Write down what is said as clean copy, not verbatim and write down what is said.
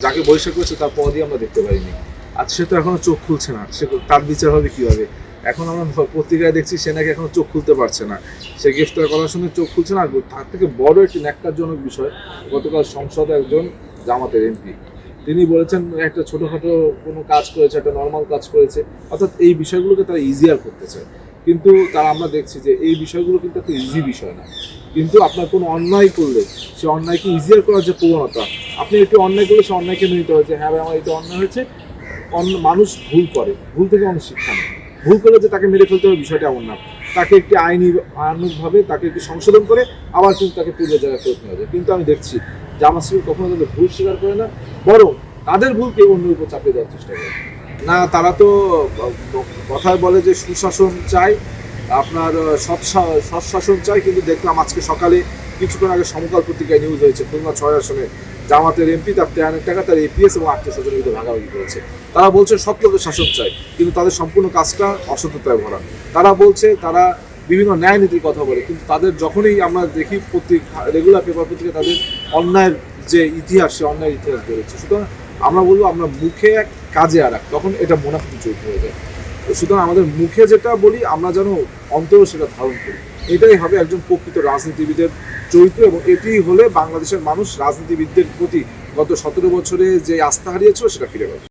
যাকে বহিষ্কার করেছে তার পদই আমরা দেখতে পাইনি। আর সে তো এখনো চোখ খুলছে না, সে তার বিচার হবে কীভাবে? এখন আমরা পত্রিকায় দেখছি সে নাকি এখনো চোখ খুলতে পারছে না, সে গ্রেফতার করার সময় চোখ খুলছে না। তার থেকে বড় একটি ন্যাক্কারজনক বিষয়, গতকাল সংসদে একজন জামাতের এমপি তিনি বলেছেন একটা ছোটোখাটো কোনো কাজ করেছে, একটা নর্মাল কাজ করেছে, অর্থাৎ এই বিষয়গুলোকে তারা ইজিয়ার করতে চায়। কিন্তু তারা আমরা দেখছি যে এই বিষয়গুলো কিন্তু একটা ইজি বিষয় না। কিন্তু আপনার কোনো অন্যায় করলে সে অন্যায়কে ইজিয়ার করার যে প্রবণতা, আপনি একটু অন্যায় করলে সে অন্যায়কে মেনে নিতে হবে যে হ্যাঁ ভাই আমার এটা অন্যায় হয়েছে। মানুষ ভুল করে, ভুল থেকে মানুষ শিক্ষা নেয়। ভুল করলে যে তাকে মেরে ফেলতে হবে বিষয়টা এমন না, তাকে একটি আইনানুগভাবে তাকে একটু সংশোধন করে আবার কিন্তু তাকে পূর্বের জায়গায় ফেরত নেওয়া যায়। কিন্তু আমি দেখছি জামাত শিবির কখনো তাদের ভুল স্বীকার করে না, বরং তাদের ভুলকে অন্যের উপর চাপিয়ে দেওয়ার চেষ্টা করে। না, তারা তো কথায় বলে যে সুশাসন চাই, আপনার সৎ শাসন চাই, কিন্তু দেখলাম আজকে সকালে কিছুক্ষণ আগে সমকাল পত্রিকায় নিউজ হয়েছে খুলনা 6 আসনে জামাতের এমপি তার 13 টাকা তার এপিএস এবং আত্মীয় স্বজনের ভিতরে ভাগাভাগি করেছে। তারা বলছে সৎলোকের শাসন চাই, কিন্তু তাদের সম্পূর্ণ কাজটা অসততায় ভরা। তারা বলছে তারা বিভিন্ন ন্যায় নীতির কথা বলে, কিন্তু তাদের যখনই আমরা দেখি রেগুলার পেপার পত্রিকা তাদের অন্যায়ের যে ইতিহাস, সে অন্যায়ের ইতিহাস বেরোচ্ছে। সুতরাং আমরা বলবো আমরা মুখে এক কাজে আর এক, তখন এটা মুনাফিক চরিত্র হয়ে যায়। সুতরাং আমাদের মুখে যেটা বলি আমরা যেন অন্তরে সেটা ধারণ করি, এটাই হবে একজন প্রকৃত রাজনীতিবিদের চরিত্র। এবং এটি হলে বাংলাদেশের মানুষ রাজনীতিবিদদের প্রতি গত 17 বছরে যে আস্থা হারিয়েছিল সেটা ফিরে পাবে।